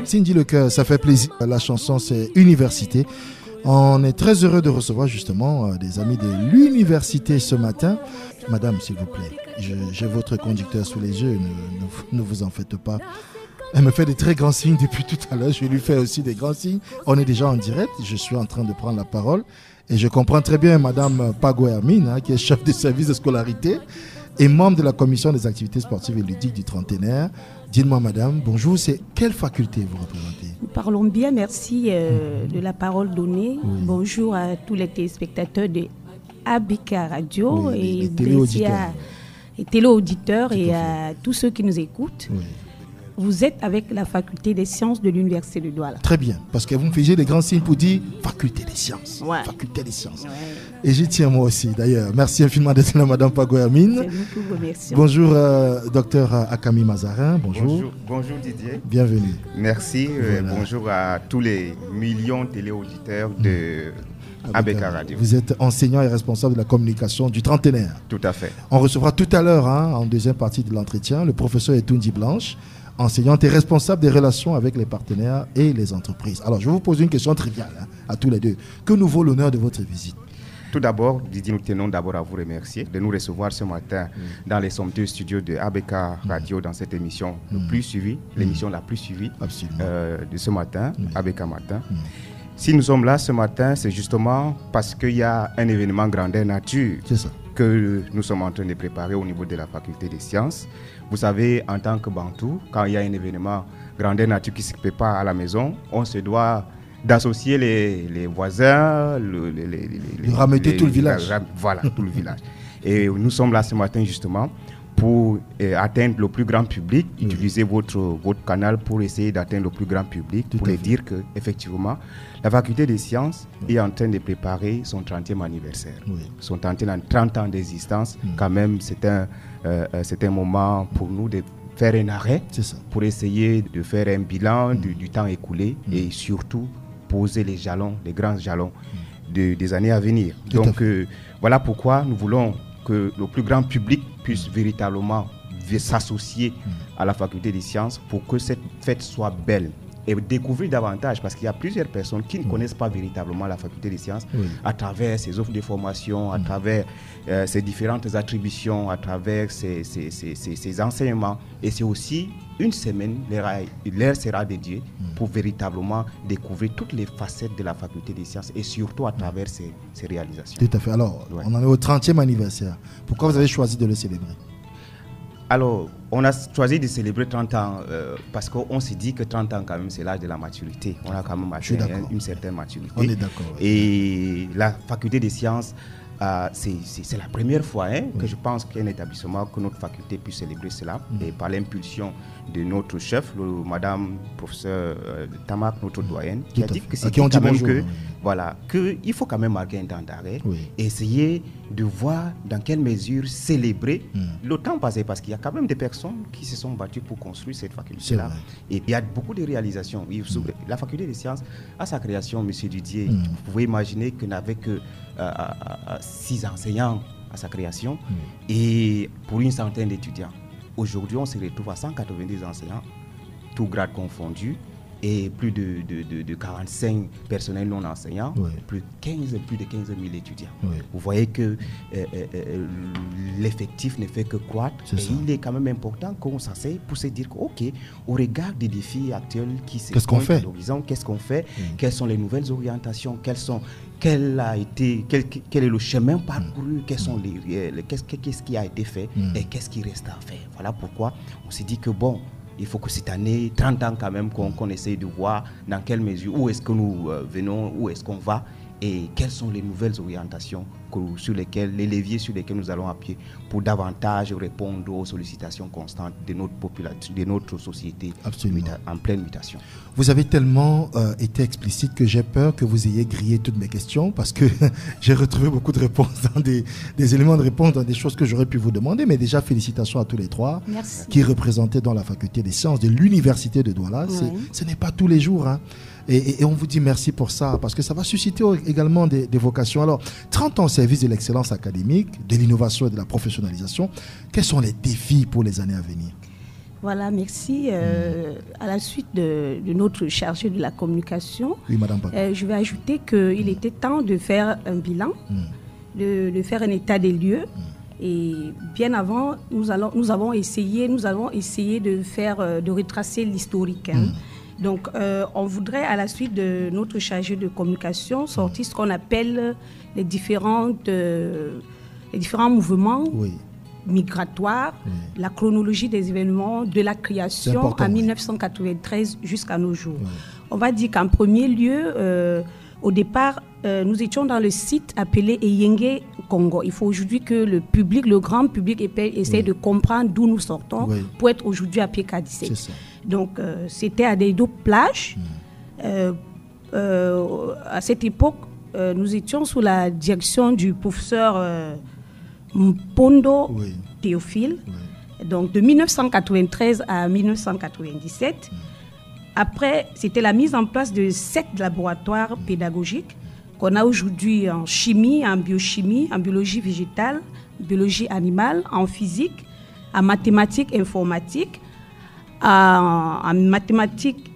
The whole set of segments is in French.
Cindy Lecoeur, ça fait plaisir. La chanson, c'est Université. On est très heureux de recevoir justement des amis de l'université ce matin. Madame, s'il vous plaît, j'ai votre conducteur sous les yeux, ne vous en faites pas. Elle me fait des très grands signes depuis tout à l'heure. Je lui fais aussi des grands signes. On est déjà en direct. Je suis en train de prendre la parole. Et je comprends très bien Madame Pago Hermine, qui est chef de service de scolarité et membre de la commission des activités sportives et ludiques du trentenaire. Dites-moi, madame, bonjour, c'est quelle faculté vous représentez? Nous parlons bien, merci de la parole donnée. Oui. Bonjour à tous les téléspectateurs de ABK Radio et téléauditeurs et à tous ceux qui nous écoutent. Oui. Vous êtes avec la faculté des sciences de l'université de Douala. Très bien, parce que vous me faisiez des grands signes pour dire faculté des sciences. Ouais. Faculté des sciences. Ouais. Et j'y tiens moi aussi d'ailleurs. Merci infiniment d'être là, madame Pago Hermine. C'est nous qui vous remercions. Bonjour, docteur Akami Mazarin. Bonjour. Bonjour Didier. Bienvenue. Merci. Voilà. Bonjour à tous les millions de téléauditeurs de ABK Radio. Vous êtes enseignant et responsable de la communication du trentenaire. Tout à fait. On recevra tout à l'heure, en deuxième partie de l'entretien, le professeur Etoundi Blanche, enseignante et responsable des relations avec les partenaires et les entreprises. Alors, je vais vous poser une question triviale à tous les deux. Que nous vaut l'honneur de votre visite? Tout d'abord, Didier, nous tenons d'abord à vous remercier de nous recevoir ce matin dans les somptueux studios de ABK Radio dans cette émission l'émission la plus suivie de ce matin, ABK Matin. Si nous sommes là ce matin, c'est justement parce qu'il y a un événement grandeur nature que nous sommes en train de préparer au niveau de la faculté des sciences. Vous savez, en tant que Bantou, quand il y a un événement grandeur nature qui se prépare à la maison, on se doit d'associer les voisins, rameuter tout le village. Voilà, tout le village. Et nous sommes là ce matin justement pour atteindre le plus grand public, utiliser votre canal pour essayer d'atteindre le plus grand public, pour les dire qu'effectivement, la faculté des sciences est en train de préparer son 30e anniversaire. Son 30 ans d'existence, quand même, c'est un moment pour nous de faire un arrêt, pour essayer de faire un bilan du temps écoulé et surtout poser les grands jalons des années à venir. Donc, voilà pourquoi nous voulons que le plus grand public puisse véritablement s'associer à la faculté des sciences pour que cette fête soit belle et découvrir davantage, parce qu'il y a plusieurs personnes qui ne connaissent pas véritablement la faculté des sciences à travers ses offres de formation, à travers ses différentes attributions, à travers ses enseignements. Et c'est aussi une semaine, l'air sera dédié pour véritablement découvrir toutes les facettes de la faculté des sciences et surtout à travers ses réalisations. Tout à fait. Alors, on en est au 30e anniversaire. Pourquoi vous avez choisi de le célébrer? Alors, on a choisi de célébrer 30 ans parce qu'on s'est dit que 30 ans, quand même, c'est l'âge de la maturité. On a quand même atteint une certaine maturité. On est d'accord. Et la faculté des sciences, c'est la première fois que je pense qu'il y a un établissement, que notre faculté puisse célébrer cela. Et par l'impulsion de notre chef, madame professeur Tamak, notre doyenne, qui a dit que c'est quand même qu'il faut quand même marquer un temps d'arrêt et essayer de voir dans quelle mesure célébrer le temps passé, parce qu'il y a quand même des personnes qui se sont battues pour construire cette faculté-là. Et il y a beaucoup de réalisations. La faculté des sciences, à sa création, M. Didier, vous pouvez imaginer qu'il n'avait que 6 enseignants à sa création et pour une centaine d'étudiants. Aujourd'hui, on se retrouve à 190 enseignants, tous grades confondus, et plus de 45 personnels non enseignants, plus de 15 000 étudiants. Vous voyez que l'effectif ne fait que croître. Et il est quand même important qu'on s'asseye pour se dire qu'au regard des défis actuels qui se pointent à l'horizon, qu'est-ce qu'on fait, quelles sont les nouvelles orientations, quel est le chemin parcouru, qu'est-ce qui a été fait et qu'est-ce qui reste à faire. Voilà pourquoi on s'est dit que il faut que cette année, 30 ans quand même, qu'on essaye de voir dans quelle mesure, où est-ce que nous venons, où est-ce qu'on va et quelles sont les nouvelles orientations les leviers sur lesquels nous allons appuyer pour davantage répondre aux sollicitations constantes de notre population, de notre société en pleine mutation. Vous avez tellement été explicite que j'ai peur que vous ayez grillé toutes mes questions, parce que j'ai retrouvé beaucoup de réponses dans des éléments de réponse dans des choses que j'aurais pu vous demander. Mais déjà, félicitations à tous les trois. Merci. Qui représentaient dans la faculté des sciences de l'université de Douala. Ce n'est pas tous les jours. Et on vous dit merci pour ça, parce que ça va susciter également des vocations. Alors, 30 ans au service de l'excellence académique, de l'innovation et de la professionnalisation, quels sont les défis pour les années à venir? Voilà, merci. À la suite de notre chargé de la communication, oui, Madame je vais ajouter qu'il était temps de faire un bilan, de faire un état des lieux. Et bien avant, nous avons essayé de retracer l'historique. Donc, on voudrait, à la suite de notre chargé de communication, sortir ce qu'on appelle les différents mouvements migratoires, la chronologie des événements de la création en 1993 jusqu'à nos jours. On va dire qu'en premier lieu, au départ, nous étions dans le site appelé Eyenge Congo. Il faut aujourd'hui que le grand public essaie de comprendre d'où nous sortons pour être aujourd'hui à PK17. Donc, c'était à des deux plages. À cette époque, nous étions sous la direction du professeur Mpondo Théophile. Donc, de 1993 à 1997. Après, c'était la mise en place de 7 laboratoires pédagogiques qu'on a aujourd'hui en chimie, en biochimie, en biologie végétale, biologie animale, en physique, en mathématiques informatiques, en mathématiques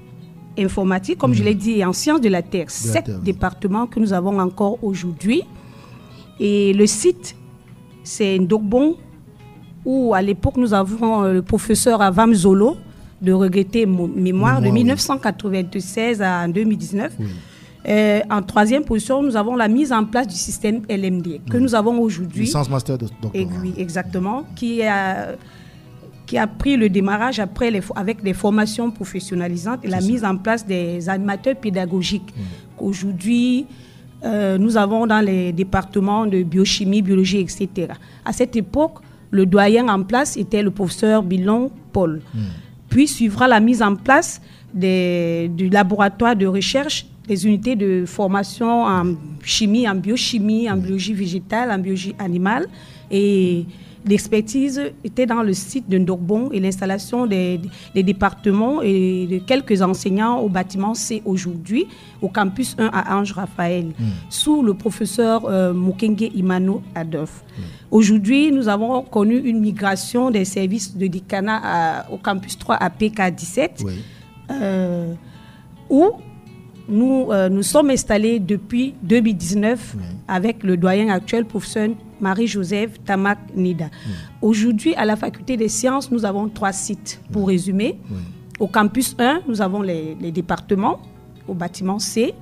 informatiques, comme je l'ai dit, et en sciences de la Terre. 7 départements que nous avons encore aujourd'hui. Et le site, c'est Ndogbon, où à l'époque, nous avons le professeur Avam Zolo, de regretter mémoire de 1996 à 2019. En troisième position, nous avons la mise en place du système LMD que nous avons aujourd'hui. Licence master de doctorat. Oui, exactement, qui a pris le démarrage après avec des formations professionnalisantes et la mise en place des animateurs pédagogiques. Aujourd'hui, nous avons dans les départements de biochimie, biologie, etc. À cette époque, le doyen en place était le professeur Bilon Paul. Puis suivra la mise en place du laboratoire de recherche, des unités de formation en chimie, en biochimie, en biologie végétale, en biologie animale. Et l'expertise était dans le site de Ndogbon et l'installation des départements et de quelques enseignants au bâtiment C aujourd'hui, au campus 1 à Ange Raphaël, sous le professeur Mukenge Imano Adolphe. Aujourd'hui, nous avons connu une migration des services de Dikana au campus 3 à PK17, où nous sommes installés depuis 2019 avec le doyen actuel, professeur Marie-Joseph Tamak Nida. Aujourd'hui, à la faculté des sciences, nous avons 3 sites, pour résumer. Au campus 1, nous avons les départements, au bâtiment C.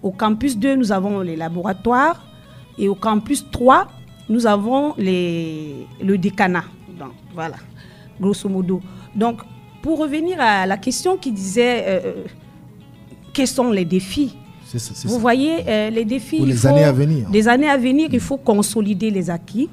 Au campus 2, nous avons les laboratoires. Et au campus 3, nous avons le décanat. Donc, voilà, grosso modo. Donc, pour revenir à la question qui disait quels sont les défis, vous voyez, les défis... Pour les années à venir. Des années à venir, il faut consolider les acquis.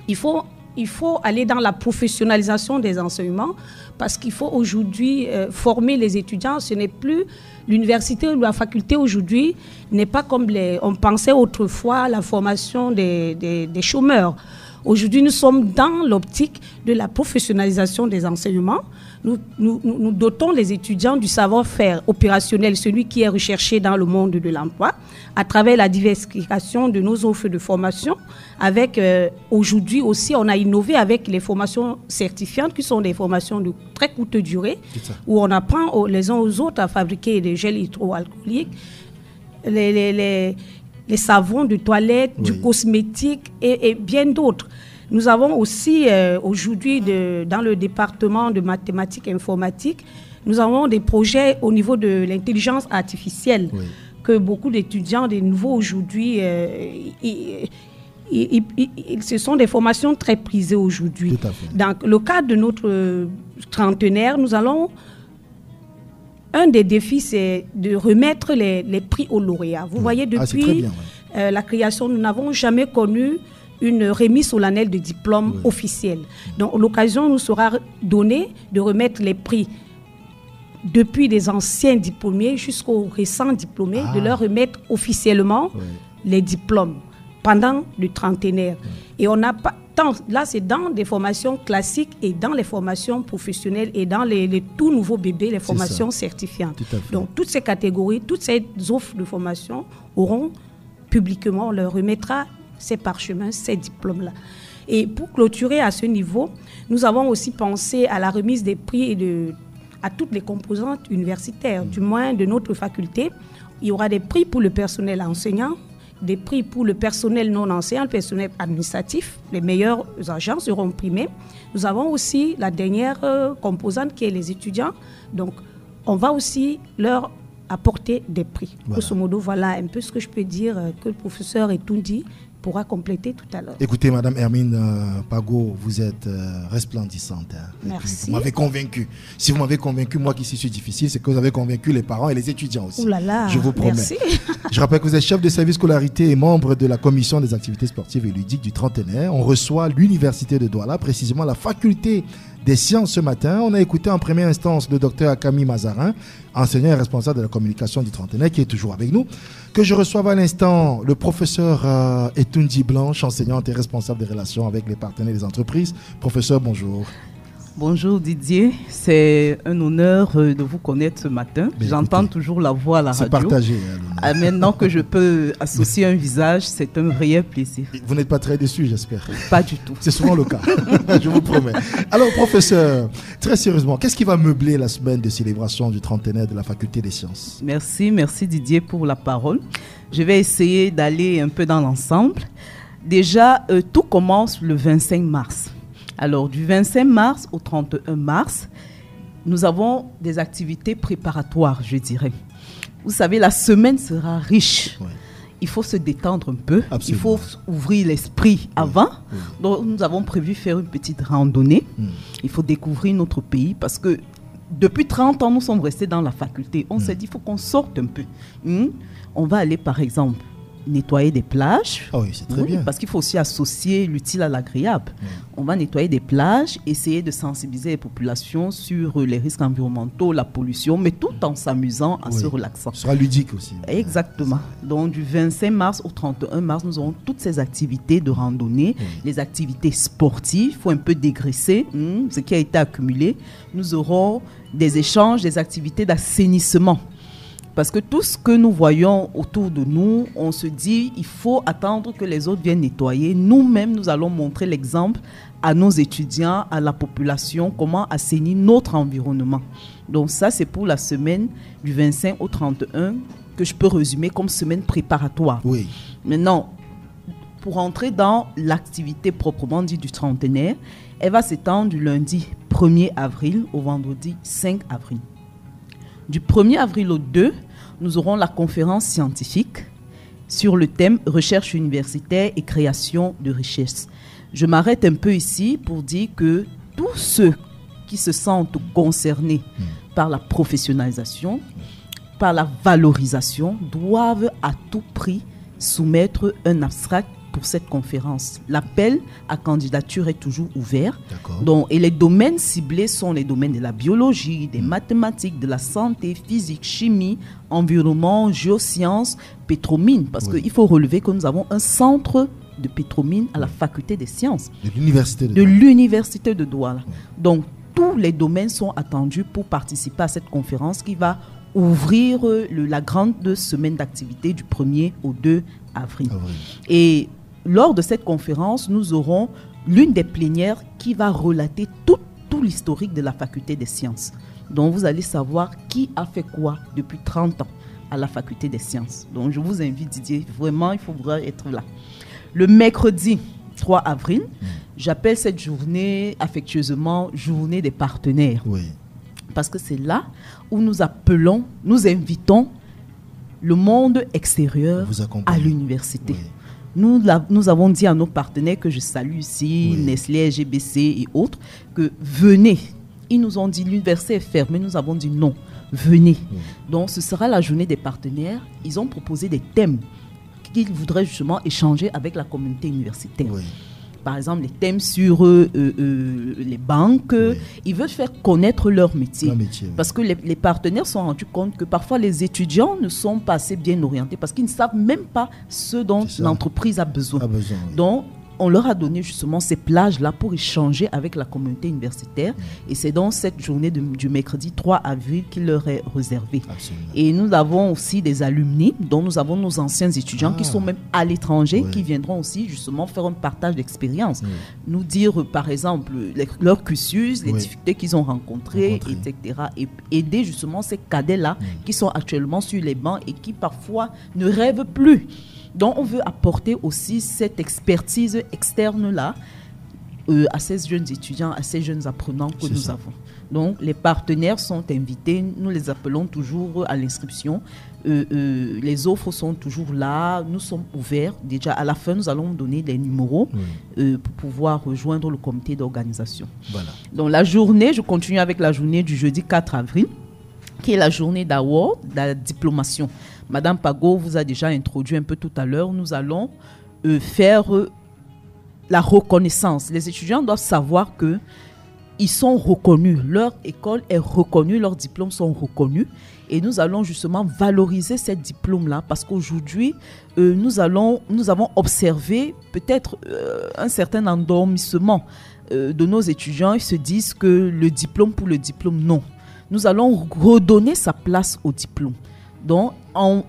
Il faut aller dans la professionnalisation des enseignements parce qu'il faut aujourd'hui former les étudiants. Ce n'est plus l'université ou la faculté aujourd'hui, n'est pas comme on pensait autrefois la formation des chômeurs. Aujourd'hui, nous sommes dans l'optique de la professionnalisation des enseignements. Nous dotons les étudiants du savoir-faire opérationnel, celui qui est recherché dans le monde de l'emploi, à travers la diversification de nos offres de formation. Avec aujourd'hui aussi, on a innové avec les formations certifiantes, qui sont des formations de très courte durée, où on apprend les uns aux autres à fabriquer des gels hydroalcooliques, les savons de toilette, du cosmétique et bien d'autres. Nous avons aussi aujourd'hui, dans le département de mathématiques et informatique, nous avons des projets au niveau de l'intelligence artificielle que beaucoup d'étudiants, des nouveaux aujourd'hui, ce sont des formations très prisées aujourd'hui. Dans le cadre de notre trentenaire, nous allons... Un des défis, c'est de remettre les prix aux lauréats. Vous voyez, depuis la création, nous n'avons jamais connu une remise solennelle de diplôme officiel. Donc, l'occasion nous sera donnée de remettre les prix depuis des anciens diplômés jusqu'aux récents diplômés, de leur remettre officiellement les diplômes pendant le trentenaire. Et on n'a pas... Là, c'est dans des formations classiques et dans les formations professionnelles et dans les tout nouveaux bébés, les formations certifiantes. Donc, toutes ces catégories, toutes ces offres de formation auront publiquement, on leur remettra ces parchemins, ces diplômes-là. Et pour clôturer à ce niveau, nous avons aussi pensé à la remise des prix à toutes les composantes universitaires, du moins de notre faculté. Il y aura des prix pour le personnel enseignant, des prix pour le personnel non enseignant, le personnel administratif. Les meilleurs agents seront primés. Nous avons aussi la dernière composante qui est les étudiants. Donc, on va aussi leur apporter des prix. Voilà. Grosso modo, voilà un peu ce que je peux dire que le professeur Etoundi pourra compléter tout à l'heure. Écoutez, Madame Hermine Pago, vous êtes resplendissante. Hein. Merci. Vous m'avez convaincu. Si vous m'avez convaincu, moi qui suis difficile, c'est que vous avez convaincu les parents et les étudiants aussi. Ouh là là, je vous promets. merci. Je rappelle que vous êtes chef de service scolarité et membre de la commission des activités sportives et ludiques du Trentenaire. On reçoit l'université de Douala, précisément la faculté des sciences ce matin. On a écouté en première instance le docteur Akami Mazarin, enseignant et responsable de la communication du Trentenaire, qui est toujours avec nous. Que je reçoive à l'instant le professeur Etoundi Blanche, enseignante et responsable des relations avec les partenaires des entreprises. Professeur, bonjour. Bonjour Didier, c'est un honneur de vous connaître ce matin. J'entends toujours la voix à la radio. C'est partagé. Maintenant que je peux associer un visage, c'est un vrai plaisir. Vous n'êtes pas très déçu, j'espère. Pas du tout. C'est souvent le cas, je vous promets. Alors professeur, très sérieusement, qu'est-ce qui va meubler la semaine de célébration du trentenaire de la faculté des sciences? Merci Didier pour la parole. Je vais essayer d'aller un peu dans l'ensemble. Déjà, tout commence le 25 mars. Alors, du 25 mars au 31 mars, nous avons des activités préparatoires, je dirais. Vous savez, la semaine sera riche. Ouais. Il faut se détendre un peu. Absolument. Il faut ouvrir l'esprit avant. Oui. Donc, nous avons prévu faire une petite randonnée. Il faut découvrir notre pays parce que depuis 30 ans, nous sommes restés dans la faculté. On s'est dit, il faut qu'on sorte un peu. On va aller, par exemple, nettoyer des plages. Ah oui, c'est très bien. Parce qu'il faut aussi associer l'utile à l'agréable. On va nettoyer des plages, essayer de sensibiliser les populations sur les risques environnementaux, la pollution, mais tout en s'amusant, en se relaxant. Ce sera ludique aussi. Exactement. Donc du 25 mars au 31 mars, nous aurons toutes ces activités de randonnée, les activités sportives, il faut un peu dégraisser ce qui a été accumulé. Nous aurons des échanges, des activités d'assainissement. Parce que tout ce que nous voyons autour de nous, on se dit il faut attendre que les autres viennent nettoyer. Nous-mêmes, nous allons montrer l'exemple à nos étudiants, à la population, comment assainir notre environnement. Donc ça, c'est pour la semaine du 25 au 31 que je peux résumer comme semaine préparatoire. Oui. Maintenant, pour entrer dans l'activité proprement dite du trentenaire, elle va s'étendre du lundi 1er avril au vendredi 5 avril. Du 1er avril au 2, nous aurons la conférence scientifique sur le thème « Recherche universitaire et création de richesses ». Je m'arrête un peu ici pour dire que tous ceux qui se sentent concernés par la professionnalisation, par la valorisation, doivent à tout prix soumettre un abstract pour cette conférence. L'appel à candidature est toujours ouvert. Donc, et les domaines ciblés sont les domaines de la biologie, des mathématiques, de la santé, physique, chimie, environnement, géosciences, pétromines. Parce qu'il faut relever que nous avons un centre de pétromines à la faculté des sciences. De l'université de Douala. Donc, tous les domaines sont attendus pour participer à cette conférence qui va ouvrir la grande semaine d'activité du 1er au 2 avril. Et lors de cette conférence, nous aurons l'une des plénières qui va relater tout l'historique de la faculté des sciences. Donc, vous allez savoir qui a fait quoi depuis 30 ans à la faculté des sciences. Donc, je vous invite, Didier, vraiment, il faudra être là. Le mercredi 3 avril, j'appelle cette journée affectueusement « Journée des partenaires ». Parce que c'est là où nous invitons le monde extérieur à l'université. Nous avons dit à nos partenaires que je salue ici, Nestlé, GBC et autres, que venez. Ils nous ont dit l'université est fermée, nous avons dit non, venez. Donc ce sera la journée des partenaires. Ils ont proposé des thèmes qu'ils voudraient justement échanger avec la communauté universitaire. Par exemple, les thèmes sur les banques. Ils veulent faire connaître leur métier. Parce que les partenaires se sont rendus compte que parfois les étudiants ne sont pas assez bien orientés parce qu'ils ne savent même pas ce dont l'entreprise a besoin. Donc, on leur a donné justement ces plages-là pour échanger avec la communauté universitaire. Et c'est dans cette journée du mercredi 3 avril qu'il leur est réservé. Absolument. Et nous avons aussi des alumni, dont nous avons nos anciens étudiants qui sont même à l'étranger, qui viendront aussi justement faire un partage d'expérience. Nous dire, par exemple, leur cursus, les difficultés qu'ils ont rencontrées, etc. Et aider justement ces cadets-là qui sont actuellement sur les bancs et qui parfois ne rêvent plus. Donc, on veut apporter aussi cette expertise externe-là à ces jeunes étudiants, à ces jeunes apprenants que nous avons. Donc, les partenaires sont invités. Nous les appelons toujours à l'inscription. Les offres sont toujours là. Nous sommes ouverts. Déjà, à la fin, nous allons donner les numéros pour pouvoir rejoindre le comité d'organisation. Voilà. Donc, la journée, je continue avec la journée du jeudi 4 avril, qui est la journée d'award, de la diplomation. Madame Pago vous a déjà introduit un peu tout à l'heure. Nous allons faire la reconnaissance. Les étudiants doivent savoir qu'ils sont reconnus. Leur école est reconnue, leurs diplômes sont reconnus. Et nous allons justement valoriser ces diplômes-là parce qu'aujourd'hui, nous avons observé peut-être un certain endormissement de nos étudiants. Ils se disent que le diplôme pour le diplôme, non. Nous allons redonner sa place au diplôme. Donc,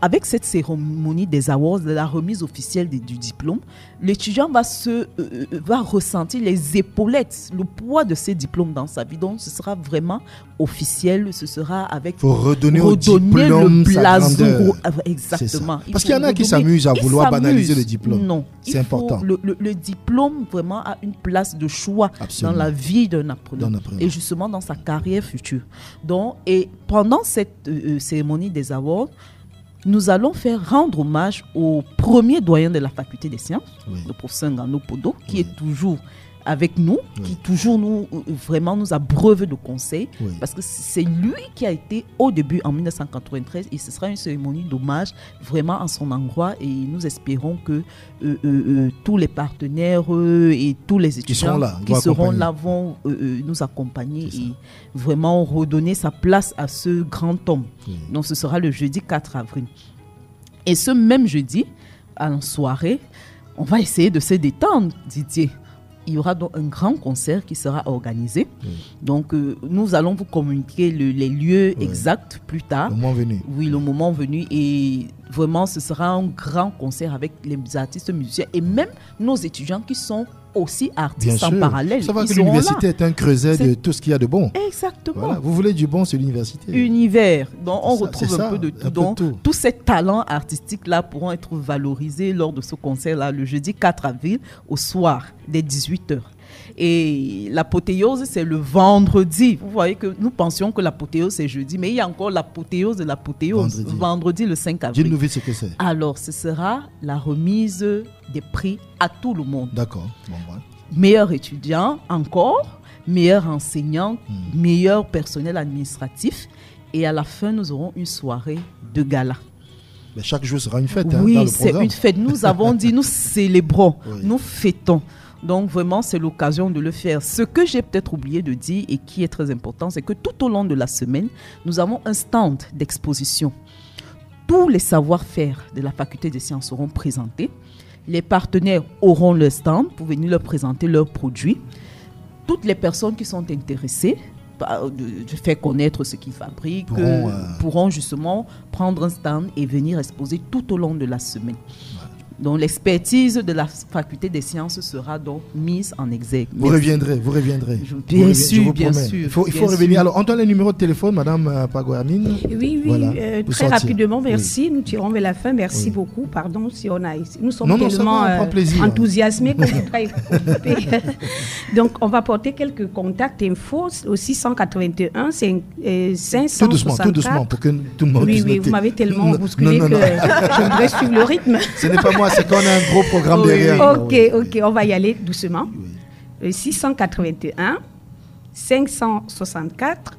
avec cette cérémonie des awards, de la remise officielle du diplôme, l'étudiant va ressentir les épaulettes, le poids de ces diplômes dans sa vie. Donc, ce sera vraiment officiel, ce sera avec... Il faut redonner au diplôme sa grandeur. Exactement. Parce qu'il y en a qui s'amusent à vouloir banaliser le diplôme. Non. C'est important. Le diplôme, vraiment, a une place de choix dans la vie d'un apprenant. Et justement, dans sa carrière future. Donc, et pendant cette cérémonie des awards, nous allons faire rendre hommage au premier doyen de la faculté des sciences, le professeur Ngano Podo, qui est toujours avec nous, qui toujours nous abreuve de conseils, parce que c'est lui qui a été au début en 1993 et ce sera une cérémonie d'hommage vraiment en son endroit et nous espérons que tous les partenaires et tous les étudiants qui seront là vont nous accompagner et vraiment redonner sa place à ce grand homme. Donc ce sera le jeudi 4 avril. Et ce même jeudi, en soirée, on va essayer de se détendre, Didier. Il y aura donc un grand concert qui sera organisé. Donc, nous allons vous communiquer les lieux exacts plus tard. Le moment venu. Oui, le moment venu. Et vraiment, ce sera un grand concert avec les artistes musiciens et même nos étudiants qui sont aussi artistes en parallèle. Ça va que l'université est un creuset de tout ce qu'il y a de bon. Exactement. Voilà. Vous voulez du bon, c'est l'université. Univers. Donc, on retrouve un peu de tout. Donc, tous ces talents artistiques-là pourront être valorisés lors de ce concert-là, le jeudi 4 avril, au soir, dès 18h. Et l'apothéose, c'est le vendredi. Vous voyez que nous pensions que l'apothéose, c'est jeudi, mais il y a encore l'apothéose de l'apothéose, vendredi le 5 avril. Dis-nous vite ce que c'est. Alors, ce sera la remise des prix à tout le monde. D'accord. Bon, voilà. Meilleur étudiant encore, meilleur enseignant, meilleur personnel administratif. Et à la fin, nous aurons une soirée de gala. Mais chaque jour sera une fête. Oui, dans le c'est une fête. Nous avons dit, nous célébrons, nous fêtons. Donc vraiment, c'est l'occasion de le faire. Ce que j'ai peut-être oublié de dire et qui est très important, c'est que tout au long de la semaine, nous avons un stand d'exposition. Tous les savoir-faire de la faculté des sciences seront présentés. Les partenaires auront leur stand pour venir leur présenter leurs produits. Toutes les personnes qui sont intéressées de faire connaître ce qu'ils fabriquent pourront justement prendre un stand et venir exposer tout au long de la semaine. Donc l'expertise de la faculté des sciences sera donc mise en exergue. Vous reviendrez. Bien sûr. Il faut revenir. Alors, on donne le numéro de téléphone, Madame Pago-Amine. Oui, voilà, très rapidement, merci. Nous tirons vers la fin. Merci beaucoup. Pardon si on a... Nous sommes tellement enthousiasmés qu'on est très occupés. Donc, on va porter quelques contacts infos au 681, c'est 564. Tout doucement, pour que tout le monde puisse noter. Oui, vous m'avez tellement bousculé que je voudrais suivre le rythme. Ce n'est pas moi, c'est qu'on a un gros programme derrière. Ok, on va y aller doucement. 681, 564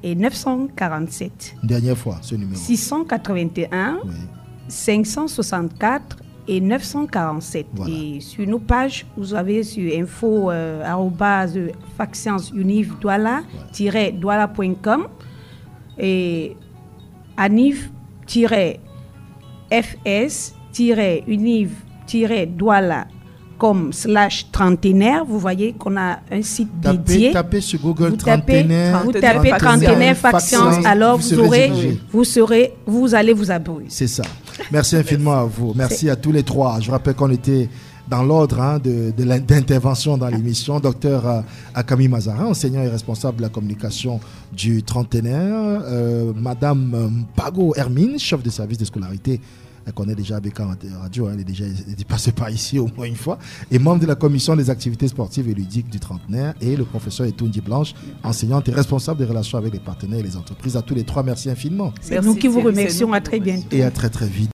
et 947. Une dernière fois, ce numéro. 681, 564 et 947. Voilà. Et sur nos pages, vous avez sur info @facscienceuniv-douala-douala.com et anif-fs-univ-douala trentenaire, vous voyez qu'on a un site dédié. Tapez sur Google vous trentenaire. Vous tapez trentenaire Faxience, alors vous allez vous abonner. C'est ça. Merci infiniment à vous. Merci à tous les trois. Je rappelle qu'on était dans l'ordre d'intervention dans l'émission. Docteur Akami Mazarin, enseignant et responsable de la communication du trentenaire. Madame Mpago Hermine, chef de service de scolarité. Elle connaît déjà ABK Radio, elle est déjà passée par ici au moins une fois. Et membre de la commission des activités sportives et ludiques du trentenaire. Et le professeur Etoundi Blanche, enseignante et responsable des relations avec les partenaires et les entreprises. À tous les trois, merci infiniment. C'est nous qui vous remercions. À très bientôt. Et à très très vite.